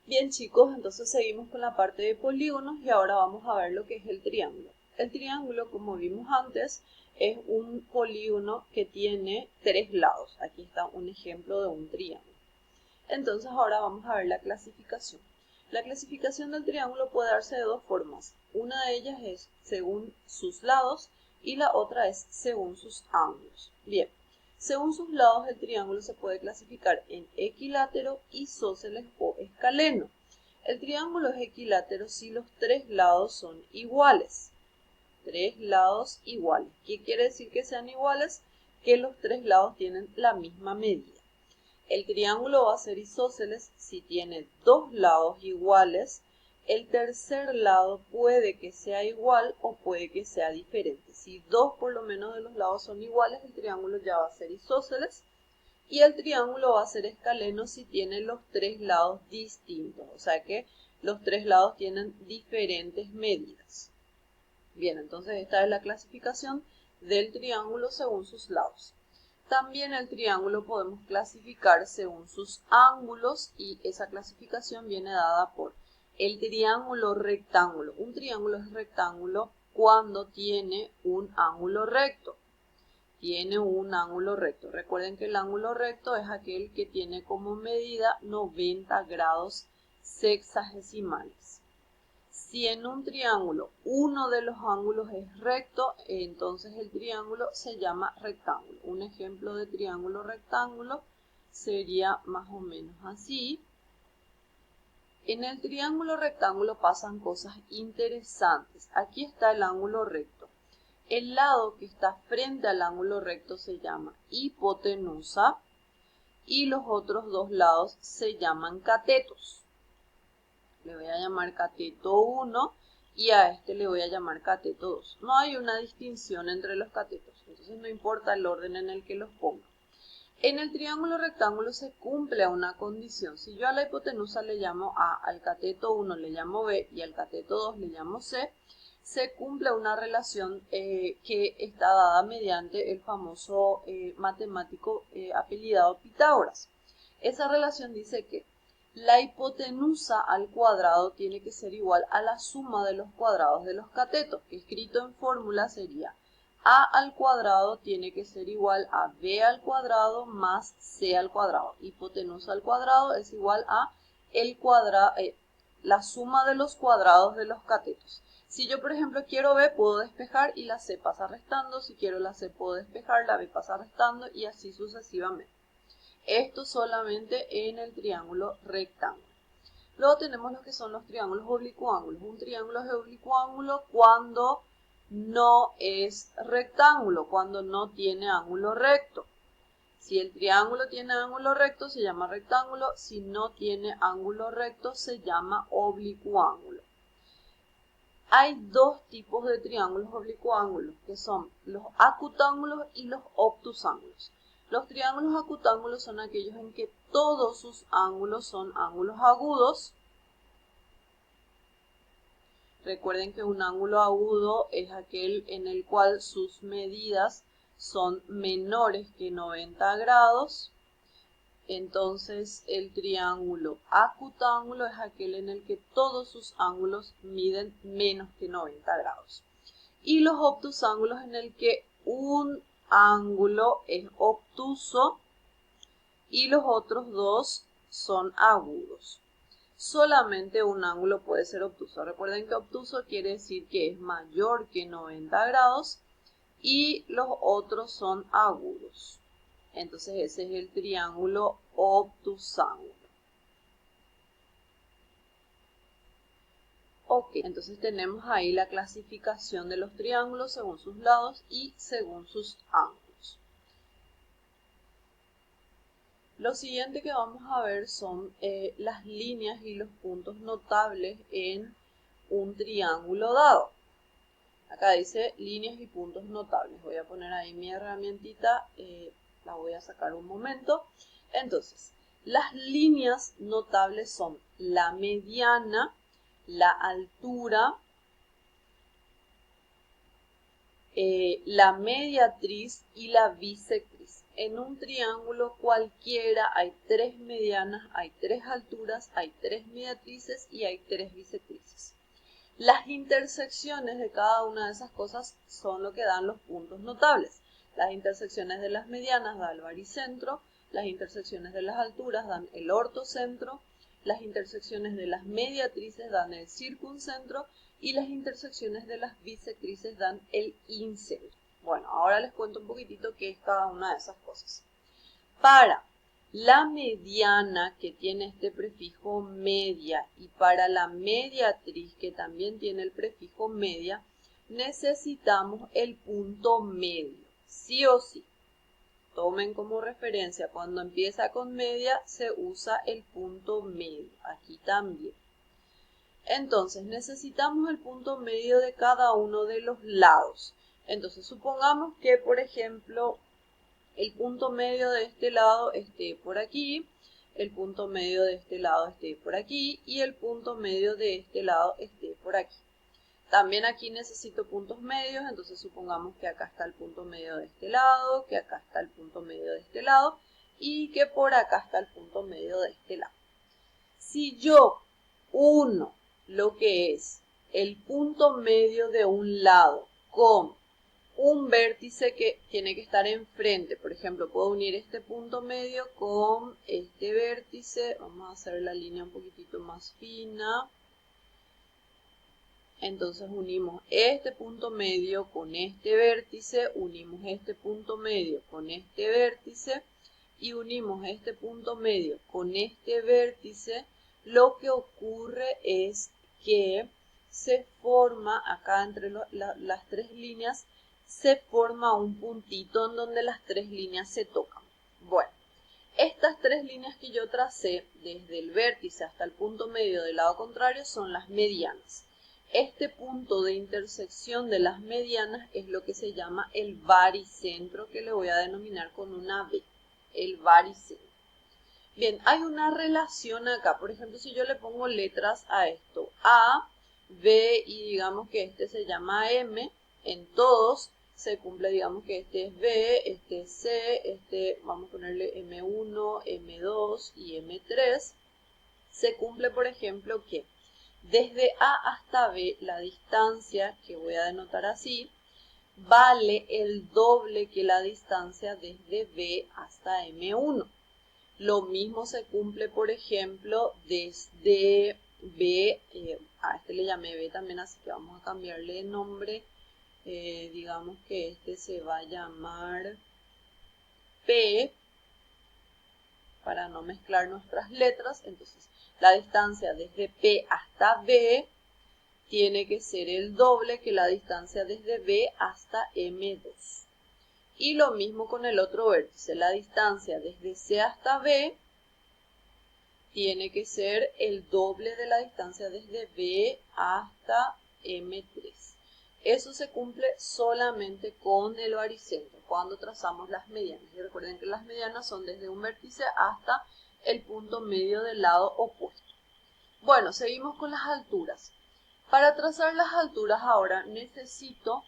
Bien chicos, entonces seguimos con la parte de polígonos y ahora vamos a ver lo que es el triángulo. El triángulo, como vimos antes, es un polígono que tiene tres lados. Aquí está un ejemplo de un triángulo. Entonces ahora vamos a ver la clasificación. La clasificación del triángulo puede darse de dos formas. Una de ellas es según sus lados y la otra es según sus ángulos. Bien, según sus lados el triángulo se puede clasificar en equilátero, isósceles o escaleno. El triángulo es equilátero si los tres lados son iguales. Tres lados iguales. ¿Qué quiere decir que sean iguales? Que los tres lados tienen la misma medida. El triángulo va a ser isósceles si tiene dos lados iguales. El tercer lado puede que sea igual o puede que sea diferente. Si dos por lo menos de los lados son iguales, el triángulo ya va a ser isósceles. Y el triángulo va a ser escaleno si tiene los tres lados distintos. O sea que los tres lados tienen diferentes medidas. Bien, entonces esta es la clasificación del triángulo según sus lados. También el triángulo podemos clasificar según sus ángulos y esa clasificación viene dada por el triángulo rectángulo. Un triángulo es rectángulo cuando tiene un ángulo recto. Tiene un ángulo recto. Recuerden que el ángulo recto es aquel que tiene como medida 90 grados sexagesimales. Si en un triángulo uno de los ángulos es recto, entonces el triángulo se llama rectángulo. Un ejemplo de triángulo rectángulo sería más o menos así. En el triángulo rectángulo pasan cosas interesantes. Aquí está el ángulo recto. El lado que está frente al ángulo recto se llama hipotenusa y los otros dos lados se llaman catetos. Le voy a llamar cateto 1 y a este le voy a llamar cateto 2. No hay una distinción entre los catetos, entonces no importa el orden en el que los ponga. En el triángulo rectángulo se cumple una condición. Si yo a la hipotenusa le llamo A, al cateto 1 le llamo B y al cateto 2 le llamo C, se cumple una relación que está dada mediante el famoso matemático apellidado Pitágoras. Esa relación dice que la hipotenusa al cuadrado tiene que ser igual a la suma de los cuadrados de los catetos, que escrito en fórmula sería A al cuadrado tiene que ser igual a B al cuadrado más C al cuadrado. Hipotenusa al cuadrado es igual a la suma de los cuadrados de los catetos. Si yo, por ejemplo, quiero B, puedo despejar y la C pasa restando. Si quiero la C, puedo despejar, la B pasa restando y así sucesivamente. Esto solamente en el triángulo rectángulo. Luego tenemos lo que son los triángulos oblicuángulos. Un triángulo es oblicuángulo cuando no es rectángulo, cuando no tiene ángulo recto. Si el triángulo tiene ángulo recto se llama rectángulo, si no tiene ángulo recto se llama oblicuángulo. Hay dos tipos de triángulos oblicuángulos, que son los acutángulos y los obtusángulos. Los triángulos acutángulos son aquellos en que todos sus ángulos son ángulos agudos. Recuerden que un ángulo agudo es aquel en el cual sus medidas son menores que 90 grados. Entonces el triángulo acutángulo es aquel en el que todos sus ángulos miden menos que 90 grados. Y los obtusángulos en el que un ángulo es obtuso y los otros dos son agudos. Solamente un ángulo puede ser obtuso. Recuerden que obtuso quiere decir que es mayor que 90 grados y los otros son agudos. Entonces ese es el triángulo obtusángulo. Ok, entonces tenemos ahí la clasificación de los triángulos según sus lados y según sus ángulos. Lo siguiente que vamos a ver son las líneas y los puntos notables en un triángulo dado. Acá dice líneas y puntos notables. Voy a poner ahí mi herramientita, la voy a sacar un momento. Entonces, las líneas notables son la mediana, la altura, la mediatriz y la bisectriz. En un triángulo cualquiera hay 3 medianas, hay 3 alturas, hay 3 mediatrices y hay 3 bisectrices. Las intersecciones de cada una de esas cosas son lo que dan los puntos notables. Las intersecciones de las medianas dan el baricentro, las intersecciones de las alturas dan el ortocentro, las intersecciones de las mediatrices dan el circuncentro y las intersecciones de las bisectrices dan el incentro. Bueno, ahora les cuento un poquitito qué es cada una de esas cosas. Para la mediana, que tiene este prefijo media, y para la mediatriz, que también tiene el prefijo media, necesitamos el punto medio, sí o sí. Tomen como referencia, cuando empieza con media se usa el punto medio, aquí también. Entonces necesitamos el punto medio de cada uno de los lados. Entonces supongamos que, por ejemplo, el punto medio de este lado esté por aquí, el punto medio de este lado esté por aquí y el punto medio de este lado esté por aquí. También aquí necesito puntos medios, entonces supongamos que acá está el punto medio de este lado, que acá está el punto medio de este lado y que por acá está el punto medio de este lado. Si yo uno lo que es el punto medio de un lado con un vértice que tiene que estar enfrente, por ejemplo, puedo unir este punto medio con este vértice, vamos a hacer la línea un poquitito más fina. Entonces unimos este punto medio con este vértice, unimos este punto medio con este vértice y unimos este punto medio con este vértice. Lo que ocurre es que se forma acá entre las tres líneas, se forma un puntito en donde las tres líneas se tocan. Bueno, estas tres líneas que yo tracé desde el vértice hasta el punto medio del lado contrario son las medianas. Este punto de intersección de las medianas es lo que se llama el baricentro, que le voy a denominar con una B, el baricentro. Bien, hay una relación acá. Por ejemplo, si yo le pongo letras a esto, A, B y digamos que este se llama M, en todos se cumple, digamos que este es B, este es C, este vamos a ponerle M1, M2 y M3. Se cumple, por ejemplo, que desde A hasta B, la distancia, que voy a denotar así, vale el doble que la distancia desde B hasta M1. Lo mismo se cumple, por ejemplo, desde B, a este le llamé B también, así que vamos a cambiarle de nombre. Digamos que este se va a llamar P, para no mezclar nuestras letras. Entonces, la distancia desde P hasta B tiene que ser el doble que la distancia desde B hasta M2. Y lo mismo con el otro vértice, la distancia desde C hasta B tiene que ser el doble de la distancia desde B hasta M3. Eso se cumple solamente con el baricentro, cuando trazamos las medianas. Y recuerden que las medianas son desde un vértice hasta el punto medio del lado opuesto. Bueno, seguimos con las alturas. Para trazar las alturas ahora necesito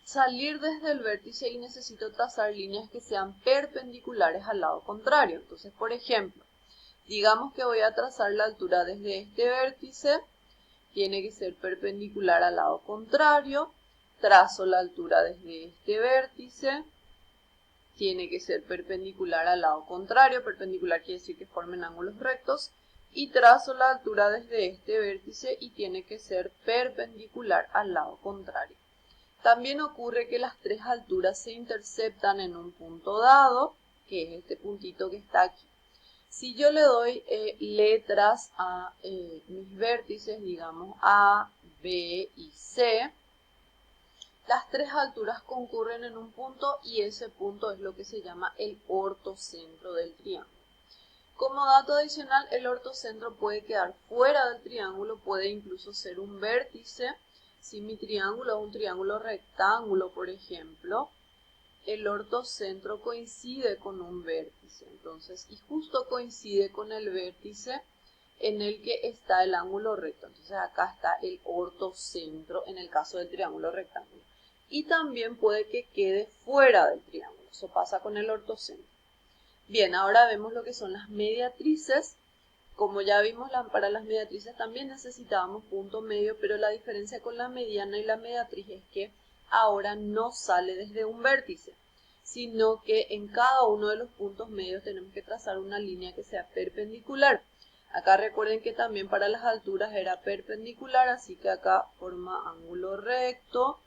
salir desde el vértice y necesito trazar líneas que sean perpendiculares al lado contrario. Entonces, por ejemplo, digamos que voy a trazar la altura desde este vértice, tiene que ser perpendicular al lado contrario. Trazo la altura desde este vértice, tiene que ser perpendicular al lado contrario. Perpendicular quiere decir que formen ángulos rectos. Y trazo la altura desde este vértice y tiene que ser perpendicular al lado contrario. También ocurre que las tres alturas se interceptan en un punto dado, que es este puntito que está aquí. Si yo le doy letras a mis vértices, digamos A, B y C, las tres alturas concurren en un punto y ese punto es lo que se llama el ortocentro del triángulo. Como dato adicional, el ortocentro puede quedar fuera del triángulo, puede incluso ser un vértice. Si mi triángulo es un triángulo rectángulo, por ejemplo, el ortocentro coincide con un vértice, entonces, y justo coincide con el vértice en el que está el ángulo recto. Entonces acá está el ortocentro en el caso del triángulo rectángulo. y también puede que quede fuera del triángulo. Eso pasa con el ortocentro. Bien, ahora vemos lo que son las mediatrices. Como ya vimos, para las mediatrices también necesitábamos punto medio, pero la diferencia con la mediana y la mediatriz es que ahora no sale desde un vértice, sino que en cada uno de los puntos medios tenemos que trazar una línea que sea perpendicular. Acá recuerden que también para las alturas era perpendicular, así que acá forma ángulo recto,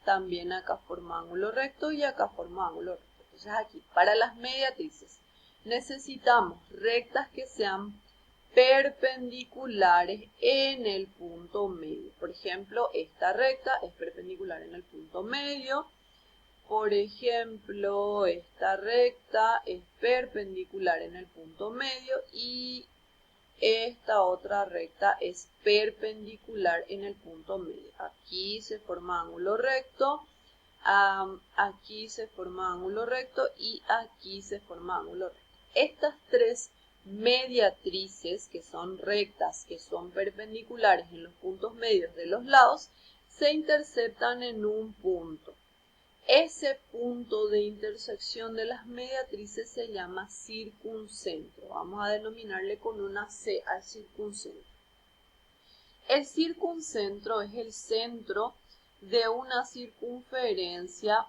también acá forma ángulo recto y acá forma ángulo recto. Entonces aquí, para las mediatrices, necesitamos rectas que sean perpendiculares en el punto medio. Por ejemplo, esta recta es perpendicular en el punto medio. Por ejemplo, esta recta es perpendicular en el punto medio y esta otra recta es perpendicular en el punto medio. Aquí se forma ángulo recto, aquí se forma ángulo recto y aquí se forma ángulo recto. Estas tres mediatrices, que son rectas, que son perpendiculares en los puntos medios de los lados, se interceptan en un punto. Ese punto de intersección de las mediatrices se llama circuncentro. Vamos a denominarle con una C al circuncentro. El circuncentro es el centro de una circunferencia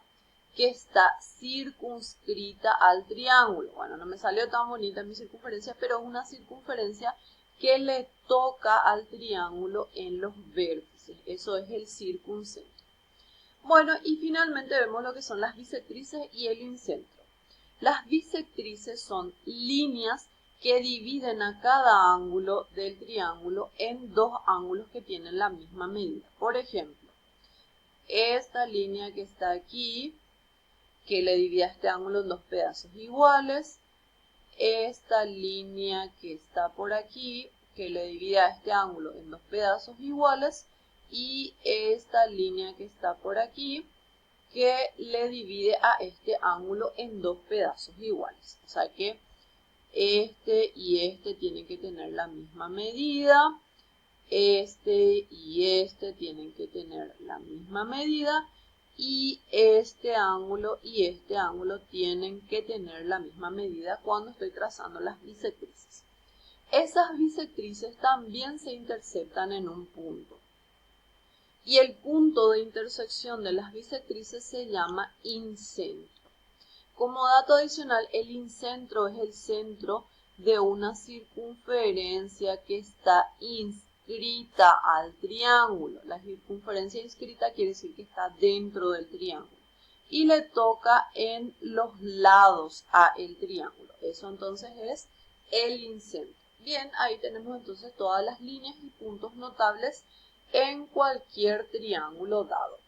que está circunscrita al triángulo. Bueno, no me salió tan bonita mi circunferencia, pero es una circunferencia que le toca al triángulo en los vértices. Eso es el circuncentro. Bueno, y finalmente vemos lo que son las bisectrices y el incentro. Las bisectrices son líneas que dividen a cada ángulo del triángulo en dos ángulos que tienen la misma medida. Por ejemplo, esta línea que está aquí, que le divide a este ángulo en dos pedazos iguales. Esta línea que está por aquí, que le divide a este ángulo en dos pedazos iguales. Y esta línea que está por aquí, que le divide a este ángulo en dos pedazos iguales. O sea que este y este tienen que tener la misma medida. Este y este tienen que tener la misma medida. Y este ángulo y este ángulo tienen que tener la misma medida cuando estoy trazando las bisectrices. Esas bisectrices también se interceptan en un punto. Y el punto de intersección de las bisectrices se llama incentro. Como dato adicional, el incentro es el centro de una circunferencia que está inscrita al triángulo. La circunferencia inscrita quiere decir que está dentro del triángulo. Y le toca en los lados a el triángulo. Eso entonces es el incentro. Bien, ahí tenemos entonces todas las líneas y puntos notables en cualquier triángulo dado.